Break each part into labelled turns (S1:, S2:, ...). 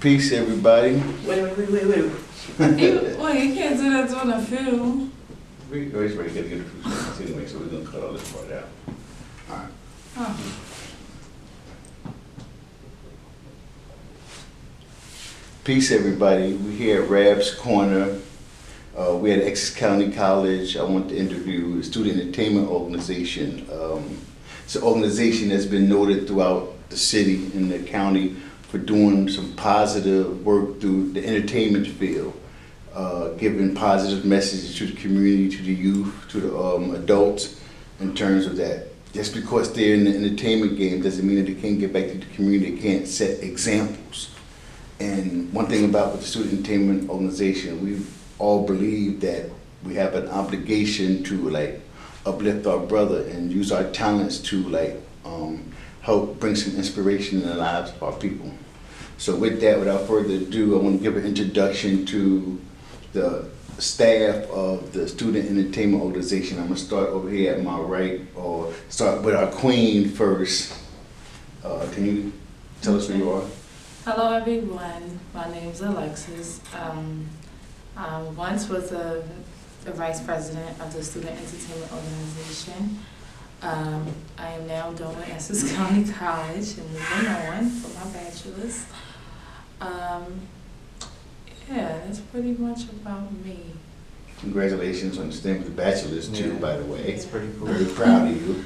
S1: Peace, everybody.
S2: Wait.
S3: You can't do that during a film.
S1: We always ready to get the food anyway, so we're gonna cut all this part out. All right.
S3: Oh.
S1: Peace, everybody. We're here at Rab's Corner. We're at Essex County College. I want to interview the Student Entertainment Organization. It's an organization that's been noted throughout the city and the county for doing some positive work through the entertainment field, giving positive messages to the community, to the youth, to the adults in terms of that. Just because they're in the entertainment game doesn't mean that they can't get back to the community, they can't set examples. And one thing about the Student Entertainment Organization, we all believe that we have an obligation to like uplift our brother and use our talents to like help bring some inspiration in the lives of our people. So with that, without further ado, I want to give an introduction to the staff of the Student Entertainment Organization. I'm gonna start over here at my right, or start with our queen first. Can you tell us who you are?
S3: Hello everyone, my name is Alexis. I once was the vice president of the Student Entertainment Organization. I am now doing Essex County College and moving on for my bachelor's. Yeah, that's pretty much about me.
S1: Congratulations on staying with the bachelor's too,
S2: Yeah.
S1: by the way.
S2: It's pretty cool.
S1: Very proud of you.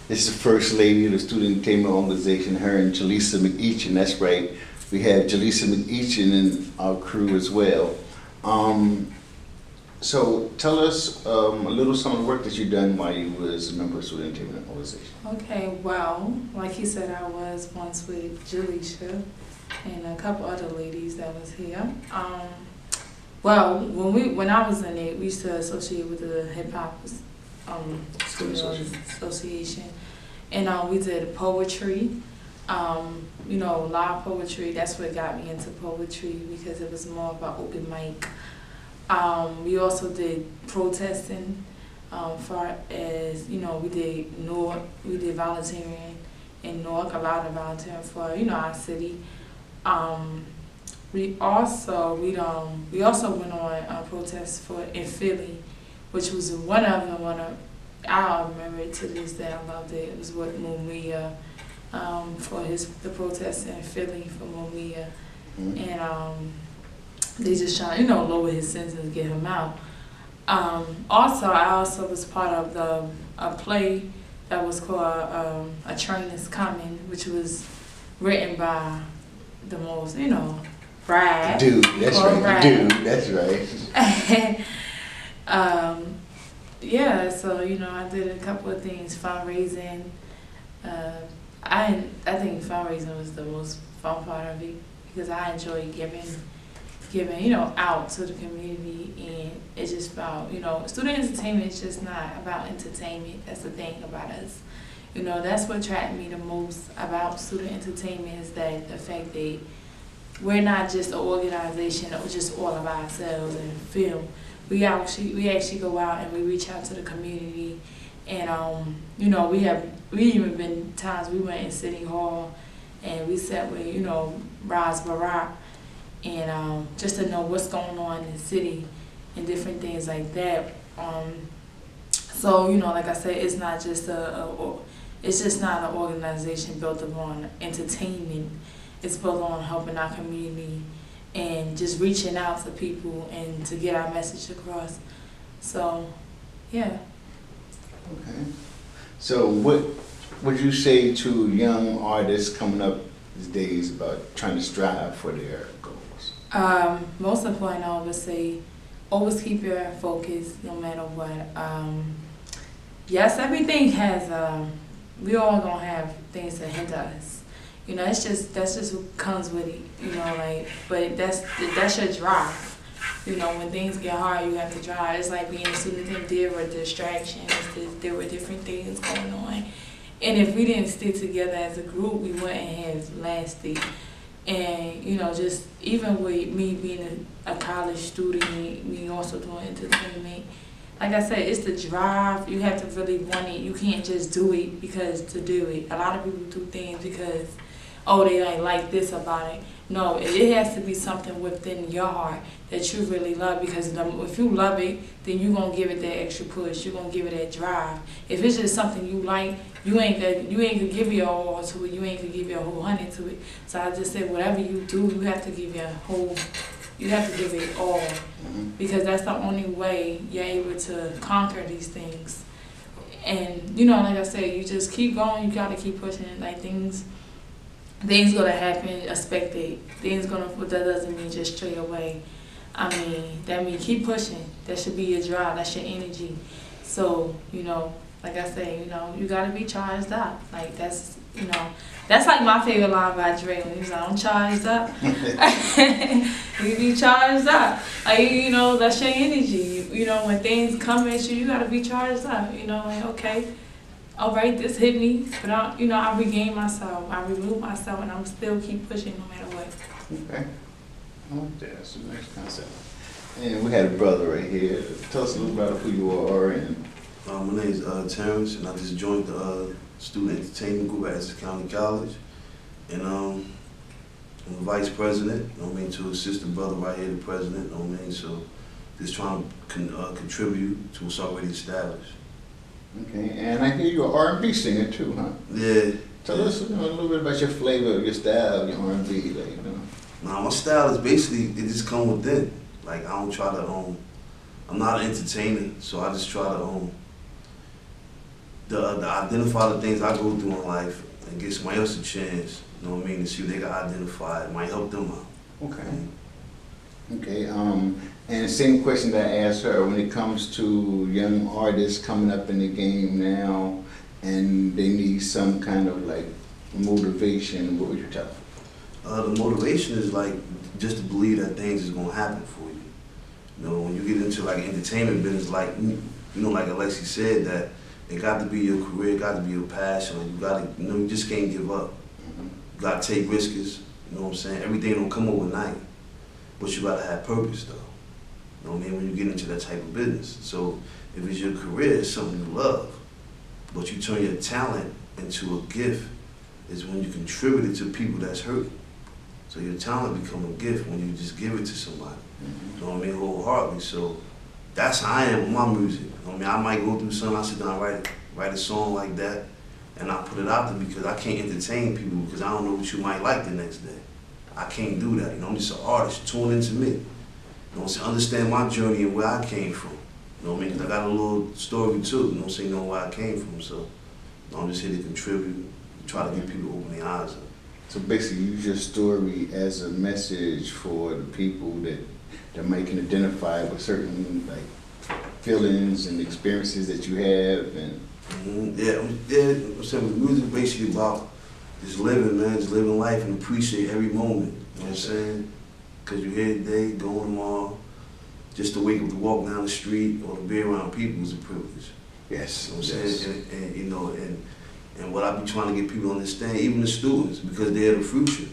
S1: This is the first lady of the Student Entertainment Organization, her and Jaleesa McEachin. That's right. We have Jaleesa McEachin in our crew as well. So tell us a little some of the work that you've done while you was a member of the Student Entertainment Organization.
S3: Okay, well, like he said, I was once with Jaleisha and a couple other ladies that was here. Well, when I was in it, we used to associate with the Hip Hop Student Association, and we did poetry. Live poetry. That's what got me into poetry because it was more about open mic. We also did protesting, far as we did volunteering in Newark, a lot of volunteering for our city. We also went on protests in Philly, which was one of them. I remember it to this day. I loved it. It was with Mumia, for the protests in Philly for Mumia, and they just trying to lower his sentence and get him out. I also was part of a play that was called A Train Is Coming, which was written by the most Brad.
S1: Dude, that's right.
S3: Brad.
S1: Dude, that's right.
S3: Yeah, so I did a couple of things, fundraising. I think fundraising was the most fun part of it because I enjoy giving out to the community, and it's just about student entertainment is just not about entertainment. That's the thing about us. That's what attracted me the most about student entertainment is that the fact that we're not just an organization that was just all of ourselves and film. We actually go out and we reach out to the community, and we even been times we went in City Hall and we sat with Raz Barak, and just to know what's going on in the city and different things like that. So like I said, it's not just it's just not an organization built upon entertainment. It's built on helping our community and just reaching out to people and to get our message across. So, yeah.
S1: Okay. So what would you say to young artists coming up these days about trying to strive for their goals?
S3: Most important, I would say, always keep your focus no matter what. Yes, everything has, we all gonna have things that hinder us. That's just what comes with it, but that's your drive. When things get hard, you have to drive. It's like being a student, there were distractions, there were different things going on. And if we didn't stick together as a group, we wouldn't have lasted. And, just even with me being a college student, me also doing entertainment, like I said, it's the drive. You have to really want it. You can't just do it because to do it. A lot of people do things because, oh, they ain't like this about it. No, it has to be something within your heart that you really love, because if you love it, then you're going to give it that extra push. You're going to give it that drive. If it's just something you like, you ain't gonna give your all to it. You ain't gonna give your whole 100 to it. So I just said, whatever you do, you have to give you have to give it all. Because that's the only way you're able to conquer these things. And, you know, like I said, you just keep going. You got to keep pushing. Like, things gonna happen expected. That doesn't mean just straight away. I mean, that means keep pushing. That should be your drive. That's your energy. So, you know, like I say, you know, you gotta be charged up. Like, that's, you know, that's like my favorite line by Dre. When he's like, I'm charged up. You be charged up. Like, you know, that's your energy. You know, when things come at you, you gotta be charged up. You know, like, okay, all right, this hit me, but I regain myself. I remove myself, and I'm still keep pushing no matter what.
S1: Okay. I like that. That's a nice concept. And we had a brother right here. Tell us a little about who you are. And
S2: my name is Terrence, and I just joined the student entertainment group at Essex County College. And I'm the vice president, you know what I mean, to assist the brother right here, the president, you know what I mean? So just trying to contribute to what's already established.
S1: okay, and I hear you're an R&B singer too, huh?
S2: Yeah.
S1: Tell us a little bit about your flavor, your style, your R&B, like, you know.
S2: Nah, my style is basically, it just come within. Like, I don't try to, I'm not an entertainer, so I just try to identify the things I go through in life and give somebody else a chance, you know what I mean, to see if they can identify it. It might help them out.
S1: Okay. Okay, and the same question that I asked her, when it comes to young artists coming up in the game now and they need some kind of like motivation, what would you tell them?
S2: The motivation is like just to believe that things is gonna happen for you. You know, when you get into like entertainment business, like, you know, like Alexi said, that it got to be your career, it got to be your passion. You gotta, you know, you just can't give up. You gotta take risks, you know what I'm saying? Everything don't come overnight, but you gotta have purpose though. You know what I mean? When you get into that type of business. So if it's your career, it's something you love, but you turn your talent into a gift, is when you contribute it to people that's hurting. So your talent become a gift when you just give it to somebody. You know what I mean? Wholeheartedly. So that's how I am with my music. You know what I mean? I might go through something, I sit down and write a song like that, and I put it out there because I can't entertain people because I don't know what you might like the next day. I can't do that. You know, I'm just an artist. Tune into me. You know what I'm saying? Understand my journey and where I came from. You know what I mean? 'Cause I got a little story too. You know what I'm saying? You know where I came from. So, you know, I'm just here to contribute, try to get people to open their eyes up.
S1: So basically use your story as a message for the people that might can identify with certain like feelings and experiences that you have. And
S2: Yeah, I'm saying music basically about just living, man, just living life and appreciate every moment. You know what I'm saying? Because you're here today, going tomorrow. Just to wake up to walk down the street or to be around people is a privilege.
S1: yes,
S2: You know what I'm saying? And you know, and what I be trying to get people to understand, even the students, because they're the future.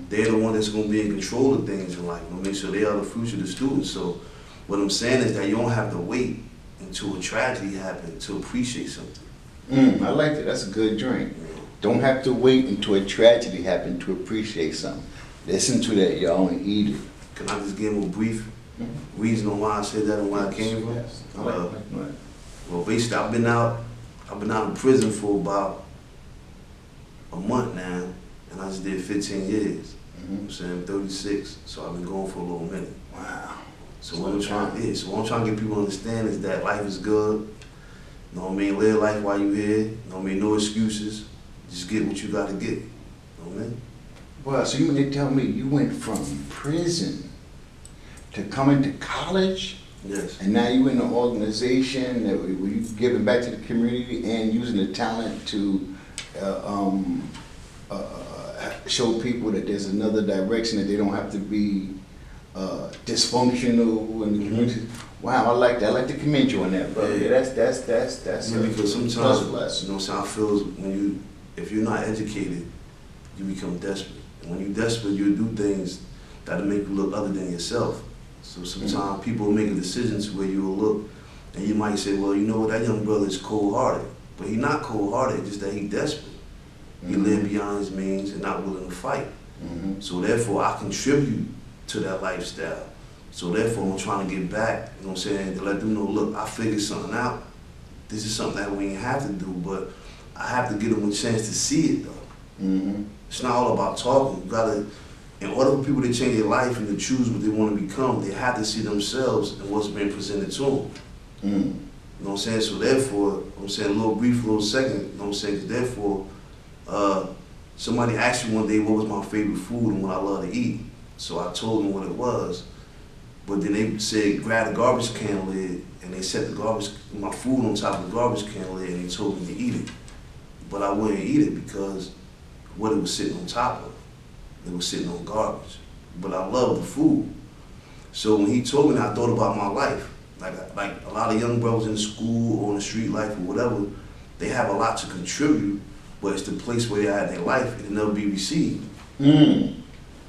S2: They're the one that's gonna be in control of things in life. You know what I mean? So they are the future, the students. So what I'm saying is that you don't have to wait until a tragedy happens to appreciate something.
S1: I like that. That's a good drink. Don't have to wait until a tragedy happened to appreciate something. Listen to that, y'all, and eat it.
S2: Can I just give them a brief reason on why I said that and where I came from?
S1: Yes. I like that.
S2: Well, basically, I've been out of prison for about a month now, and I just did 15 years. I'm saying I'm 36, so I've been going for a little minute.
S1: Wow.
S2: So what I'm trying to get people to understand is that life is good. You know what I mean? Live life while you're here. You know what I mean? No excuses. Just get what you got to get. You know what I mean?
S1: Well, so you mean to tell me you went from prison to coming to college?
S2: Yes.
S1: And now you in an organization that where you giving back to the community and using the talent to show people that there's another direction, that they don't have to be dysfunctional in the community. Wow, I like that. I like to commend you on that, brother. Yeah, that's
S2: because sometimes,
S1: plus.
S2: you know, so I feel if you're not educated, you become desperate. And when you're desperate, you'll do things that'll make you look other than yourself. So sometimes people make a decision to where you'll look, and you might say, well, you know what, that young brother is cold-hearted. But he's not cold-hearted, just that he's desperate. He lived beyond his means and not willing to fight.
S1: Mhm.
S2: So therefore, I contribute to that lifestyle. So therefore, I'm trying to get back, you know what I'm saying, to let them know, look, I figured something out. This is something that we ain't have to do, but I have to give them a chance to see it, though.
S1: Mhm.
S2: It's not all about talking. You gotta, in order for people to change their life and to choose what they want to become, they have to see themselves and what's being presented to them.
S1: Mm.
S2: You know what I'm saying? So therefore, you know what I'm saying, a little second, you know what I'm saying, 'cause therefore, somebody asked me one day what was my favorite food and what I love to eat. So I told them what it was. But then they said, grab the garbage can lid, and they set my food on top of the garbage can lid, and they told me to eat it. But I wouldn't eat it because what it was sitting on top of, it was sitting on garbage. But I love the food. So when he told me that, I thought about my life. Like a lot of young brothers in school or in the street life or whatever, they have a lot to contribute, but it's the place where they are in their life and it'll never be received.
S1: Mm.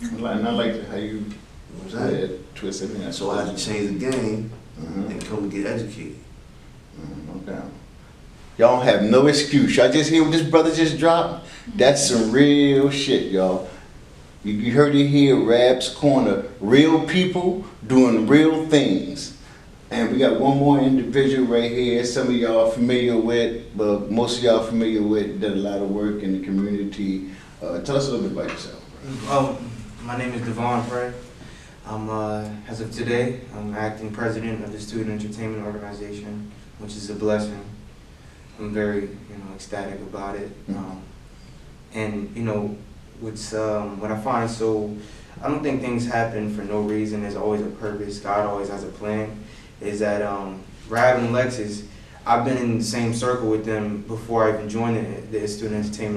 S1: And I like how you
S2: You know what I'm saying?
S1: twist it in.
S2: So I had to change the game
S1: Mhm.
S2: and come and get educated.
S1: Okay. Y'all have no excuse. Y'all just hear what this brother just dropped? That's some real shit, y'all. You heard it here, Rab's Corner. Real people doing real things. And we got one more individual right here. Some of y'all familiar with, but most of y'all familiar with, did a lot of work in the community. Tell us a little bit about yourself.
S4: My name is Devon Frey. As of today, I'm acting president of the Student Entertainment Organization, which is a blessing. I'm very, ecstatic about it. And what I find I don't think things happen for no reason. There's always a purpose. God always has a plan. Is that Rab and Alexis, I've been in the same circle with them before I even joined the Student Entertainment